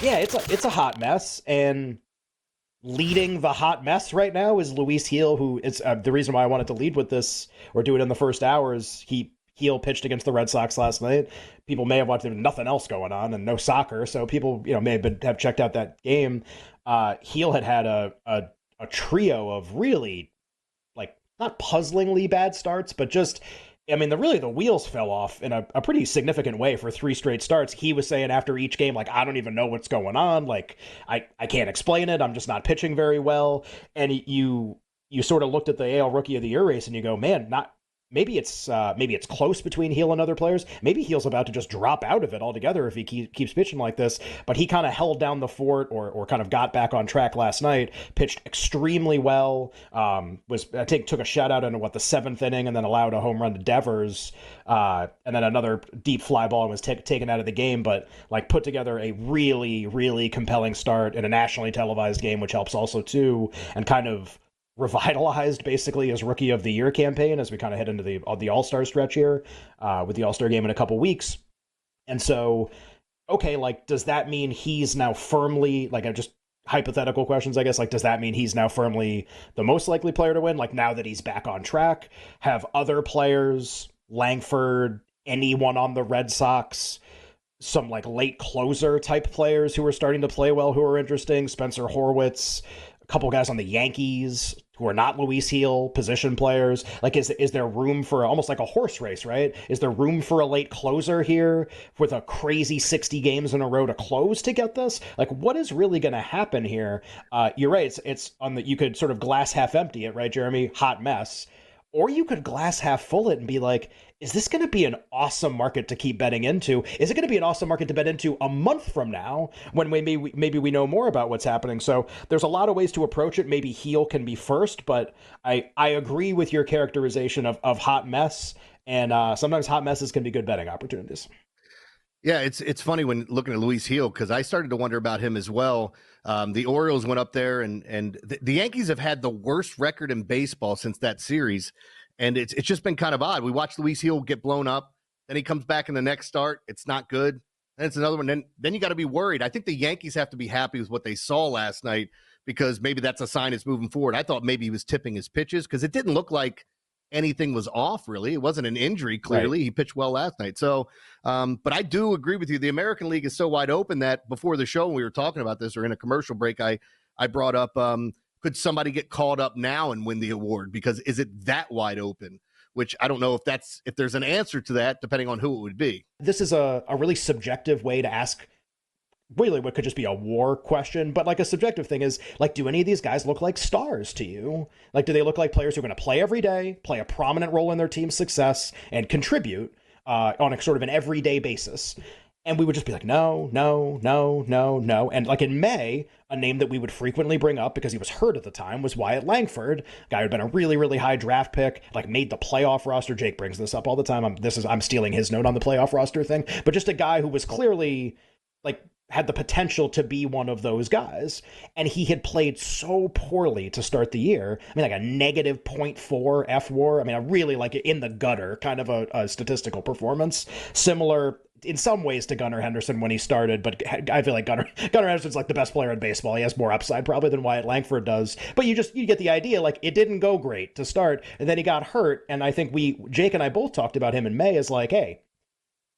Yeah, it's a hot mess, and leading the hot mess right now is Luis Heel, who is the reason why I wanted to lead with this or do it in the first hours. Heel pitched against the Red Sox last night. People may have watched nothing else going on and no soccer, so people may have checked out that game. Heel had a trio of really like not puzzlingly bad starts, but just the wheels fell off in a pretty significant way for three straight starts. He was saying after each game, like, I don't even know what's going on. Like, I can't explain it. I'm just not pitching very well. And you sort of looked at the AL Rookie of the Year race and you go, man, not maybe it's close between Heel and other players. Maybe Heel's about to just drop out of it altogether if he keeps pitching like this. But he kind of held down the fort or kind of got back on track last night. Pitched extremely well. Took a shutout into the seventh inning and then allowed a home run to Devers. And then another deep fly ball and was taken out of the game. But like put together a really really compelling start in a nationally televised game, which helps also too, and kind of revitalized basically his Rookie of the Year campaign as we kind of head into the All-Star stretch here with the All-Star game in a couple weeks. And so, okay, like, does that mean he's now firmly, like, I just hypothetical questions, I guess, like, does that mean he's now firmly the most likely player to win? Like, now that he's back on track, have other players, Langford, anyone on the Red Sox, some like late closer type players who are starting to play well who are interesting, Spencer Horwitz, a couple guys on the Yankees who are not Luis Heel, position players. Like, is there room for almost like a horse race, right? Is there room for a late closer here with a crazy 60 games in a row to close to get this? Like, what is really going to happen here? You're right. It's on the, you could sort of glass half empty it, right, Jeremy? Hot mess. Or you could glass half full it and be like, is this going to be an awesome market to keep betting into? Is it going to be an awesome market to bet into a month from now when maybe we know more about what's happening? So there's a lot of ways to approach it. Maybe Heel can be first, but I agree with your characterization of hot mess. And sometimes hot messes can be good betting opportunities. Yeah, it's funny when looking at Luis Heel because I started to wonder about him as well. The Orioles went up there, and the Yankees have had the worst record in baseball since that series, and it's just been kind of odd. We watched Luis Heel get blown up, then he comes back in the next start. It's not good. Then it's another one. Then you got to be worried. I think the Yankees have to be happy with what they saw last night because maybe that's a sign it's moving forward. I thought maybe he was tipping his pitches because it didn't look like anything was off, really. It wasn't an injury, clearly. Right. He pitched well last night. So, but I do agree with you. The American League is so wide open that before the show, when we were talking about this or in a commercial break, I brought up, could somebody get called up now and win the award? Because is it that wide open? Which I don't know if there's an answer to that, depending on who it would be. This is a really subjective way to ask really what could just be a war question, but like a subjective thing is like, do any of these guys look like stars to you? Like, do they look like players who are going to play every day, play a prominent role in their team's success, and contribute on a sort of an everyday basis? And we would just be like, no. And like in May, a name that we would frequently bring up because he was hurt at the time was Wyatt Langford, guy who had been a really, really high draft pick, like made the playoff roster. Jake brings this up all the time. I'm stealing his note on the playoff roster thing, but just a guy who was clearly like had the potential to be one of those guys. And he had played so poorly to start the year. I mean, like a negative .4 F-WAR. I mean, a really like in the gutter kind of a statistical performance. Similar in some ways to Gunnar Henderson when he started, but I feel like Gunnar Henderson's like the best player in baseball. He has more upside probably than Wyatt Langford does. But you get the idea, like it didn't go great to start, and then he got hurt. And I think Jake and I both talked about him in May as like, hey,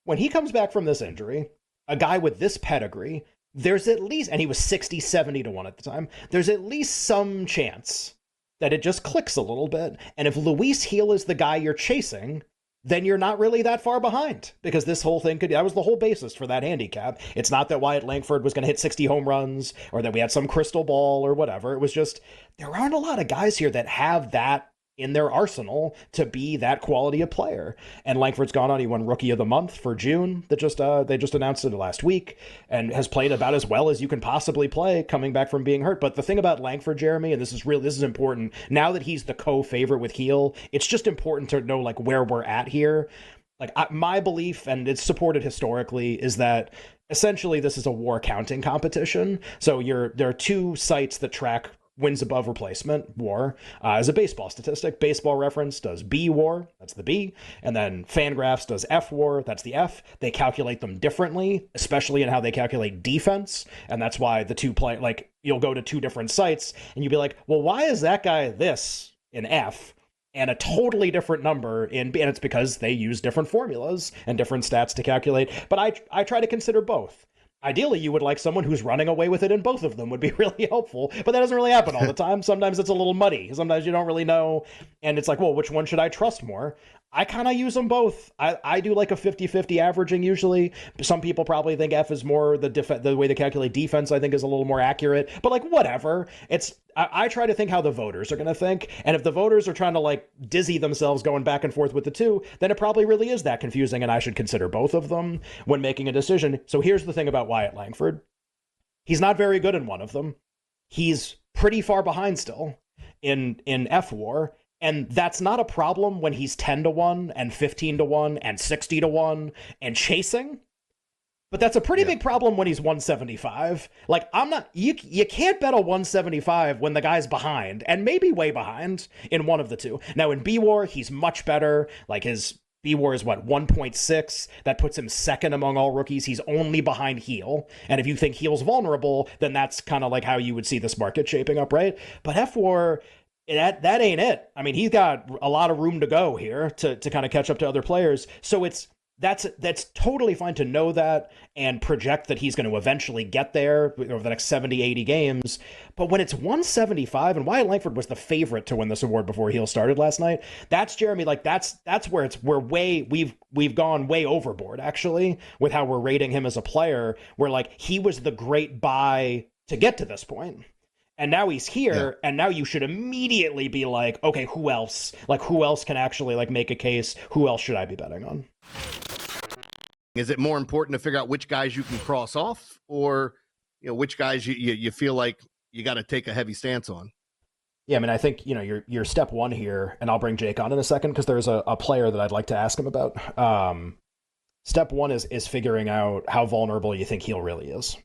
when he comes back from this injury, a guy with this pedigree, there's at least, and he was 60, 70 to 1 at the time, there's at least some chance that it just clicks a little bit. And if Luis Heel is the guy you're chasing, then you're not really that far behind because this whole thing that was the whole basis for that handicap. It's not that Wyatt Langford was going to hit 60 home runs or that we had some crystal ball or whatever. It was just, there aren't a lot of guys here that have that in their arsenal to be that quality of player. And Langford's gone on. He won Rookie of the Month for June. They just announced it last week and has played about as well as you can possibly play coming back from being hurt. But the thing about Langford, Jeremy, and this is important, now that he's the co-favorite with Heel, it's just important to know like where we're at here. Like my belief, and it's supported historically, is that essentially this is a WAR counting competition. So there are two sites that track wins above replacement WAR is a baseball statistic. Baseball Reference does B WAR, that's the B, and then Fangraphs does F WAR, that's the F. They calculate them differently, especially in how they calculate defense, and that's why the two play like you'll go to two different sites and you'll be like, well, why is that guy this in F and a totally different number in B? And it's because they use different formulas and different stats to calculate. But I try to consider both. Ideally, you would like someone who's running away with it in both of them would be really helpful, but that doesn't really happen all the time. Sometimes it's a little muddy. Sometimes you don't really know, and it's like, well, which one should I trust more? I kind of use them both. I do like a 50-50 averaging usually. Some people probably think F is more the way they calculate defense, I think, is a little more accurate, but like whatever. I try to think how the voters are going to think, and if the voters are trying to like dizzy themselves going back and forth with the two, then it probably really is that confusing, and I should consider both of them when making a decision. So here's the thing about Wyatt Langford. He's not very good in one of them. He's pretty far behind still in F WAR. And that's not a problem when he's 10-1 and 15-1 and 60-1 and chasing. But that's a pretty big problem when he's 175. Like, you can't bet a 175 when the guy's behind, and maybe way behind in one of the two. Now, in B-War, he's much better. Like, his B-War is 1.6. That puts him second among all rookies. He's only behind Heel. And if you think Heel's vulnerable, then that's kind of like how you would see this market shaping up, right? But F-War, that ain't it. I mean, he's got a lot of room to go here to kind of catch up to other players. So that's totally fine to know that and project that he's going to eventually get there over the next 70, 80 games. But when it's 175, and Wyatt Langford was the favorite to win this award before Heel started last night, that's Jeremy, like that's where we've gone way overboard actually with how we're rating him as a player, where like he was the great buy to get to this point. And now he's here, and now you should immediately be like, okay, who else? Like, who else can actually like make a case? Who else should I be betting on? Is it more important to figure out which guys you can cross off, or which guys you feel like you got to take a heavy stance on? Yeah, I mean, I think your step one here, and I'll bring Jake on in a second because there's a player that I'd like to ask him about. Step one is figuring out how vulnerable you think Heel really is.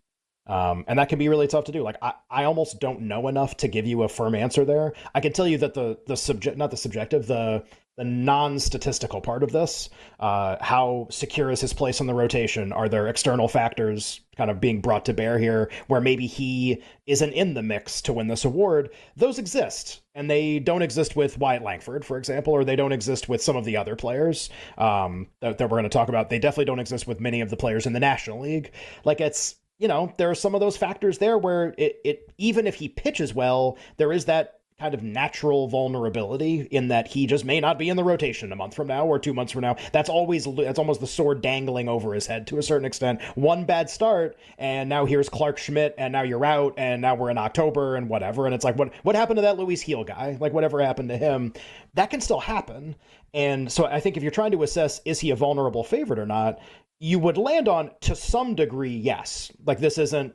And that can be really tough to do. Like, I almost don't know enough to give you a firm answer there. I can tell you that the non-statistical part of this, how secure is his place on the rotation? Are there external factors kind of being brought to bear here where maybe he isn't in the mix to win this award? Those exist, and they don't exist with Wyatt Langford, for example, or they don't exist with some of the other players that we're going to talk about. They definitely don't exist with many of the players in the National League. Like, it's, there are some of those factors there where it even if he pitches well, there is that kind of natural vulnerability in that he just may not be in the rotation a month from now or 2 months from now. That's almost the sword dangling over his head to a certain extent. One bad start, and now here's Clark Schmidt, and now you're out, and now we're in October and whatever. And it's like, what happened to that Luis Heel guy? Like, whatever happened to him? That can still happen. And so I think if you're trying to assess, is he a vulnerable favorite or not, you would land on, to some degree, yes. Like, this isn't,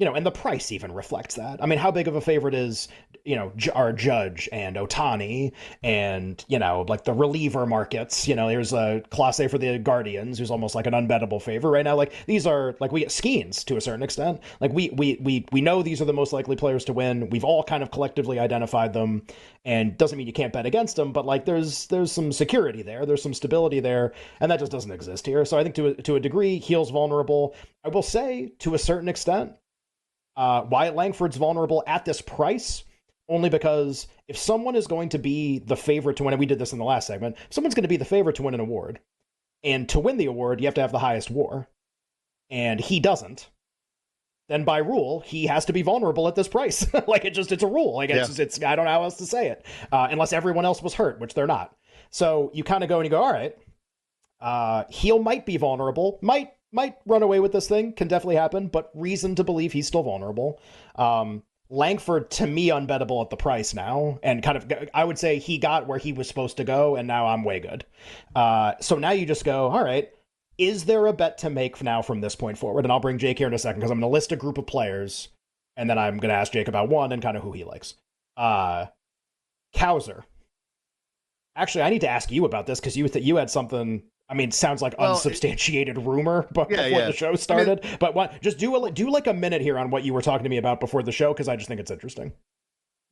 and the price even reflects that. I mean, how big of a favorite is, our Judge and Ohtani and, like the reliever markets. There's a Clase for the Guardians, who's almost like an unbettable favorite right now. Like, these are, like, we get Skeens to a certain extent. Like, we know these are the most likely players to win. We've all kind of collectively identified them, and doesn't mean you can't bet against them, but like there's some security there, there's some stability there, and that just doesn't exist here. So I think to a degree, Heel's vulnerable. I will say, to a certain extent, Wyatt Langford's vulnerable at this price, only because if someone is going to be the favorite to win, and we did this in the last segment, if someone's going to be the favorite to win an award, and to win the award, you have to have the highest WAR, and he doesn't, then by rule, he has to be vulnerable at this price. Like, it's a rule. Like, it's I don't know how else to say it, unless everyone else was hurt, which they're not. So you kind of go and you go, all right, Heel might be vulnerable, might run away with this thing, can definitely happen, but reason to believe he's still vulnerable. Langford, to me, unbettable at the price now, and kind of, I would say he got where he was supposed to go, and now I'm way good. So now you just go, all right, is there a bet to make now from this point forward? And I'll bring Jake here in a second, because I'm going to list a group of players, and then I'm going to ask Jake about one and kind of who he likes. Cowser. Actually, I need to ask you about this, because you had something. I mean, sounds like unsubstantiated rumor before the show started. But just do like a minute here on what you were talking to me about before the show, because I just think it's interesting.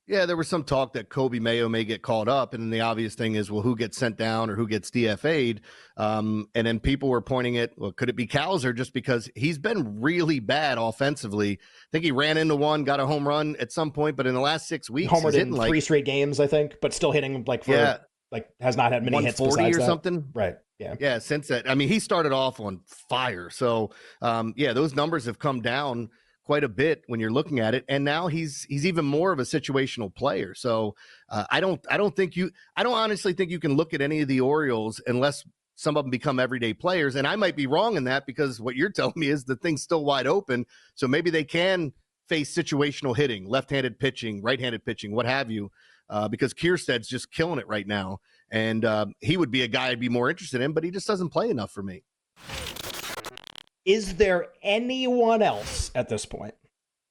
Yeah, there was some talk that Kobe Mayo may get called up, and then the obvious thing is, well, who gets sent down or who gets DFA'd? And then people were pointing at, well, could it be Cowser just because he's been really bad offensively? I think he ran into one, got a home run at some point, but in the last 6 weeks, Homered he's hitting in like 3 straight games, I think, but still hitting like for like has not had many hits besides or that. something. Right. Yeah. Yeah, since that, I mean, he started off on fire. So, yeah, those numbers have come down quite a bit when you're looking at it, and now he's even more of a situational player. So, I don't honestly think you can look at any of the Orioles unless some of them become everyday players. And I might be wrong in that because what you're telling me is the thing's still wide open. So maybe they can face situational hitting, left-handed pitching, right-handed pitching, what have you. Because Kierstead's just killing it right now. And he would be a guy I'd be more interested in, but he just doesn't play enough for me. Is there anyone else at this point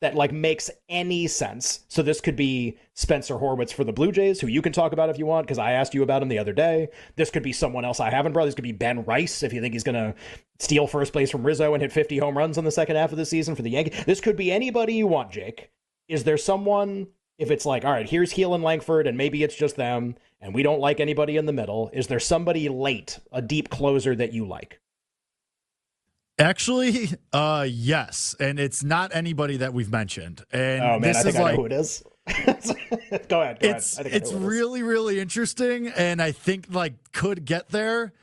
that like makes any sense? So this could be Spencer Horwitz for the Blue Jays, who you can talk about if you want, because I asked you about him the other day. This could be someone else I haven't brought. This could be Ben Rice, if you think he's going to steal first place from Rizzo and hit 50 home runs in the second half of the season for the Yankees. This could be anybody you want, Jake. Is there someone, if it's like, all right, here's Heel and Langford, and maybe it's just them, and we don't like anybody in the middle, is there somebody late, a deep closer that you like? Actually, yes, and it's not anybody that we've mentioned. And oh man, this I think is I know who it is. Go ahead. It's really, really interesting, and I think like could get there.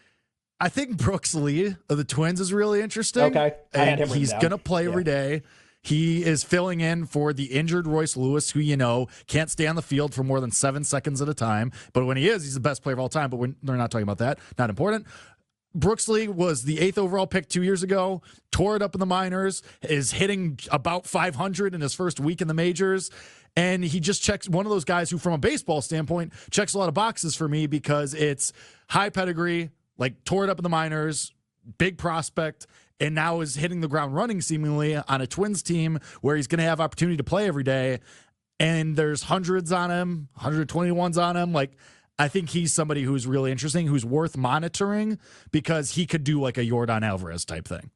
I think Brooks Lee of the Twins is really interesting. Okay, and he's gonna play every day. He is filling in for the injured Royce Lewis, who, you know, can't stay on the field for more than 7 seconds at a time. But when he is, he's the best player of all time. But they're not talking about that. Not important. Brooks Lee was the 8th overall pick 2 years ago, tore it up in the minors, is hitting about 500 in his first week in the majors. And he just checks one of those guys who, from a baseball standpoint, checks a lot of boxes for me because it's high pedigree, like tore it up in the minors, big prospect, and now is hitting the ground running seemingly on a Twins team where he's going to have opportunity to play every day. And there's hundreds on him, 121s on him. Like, I think he's somebody who's really interesting, who's worth monitoring because he could do like a Yordan Alvarez type thing.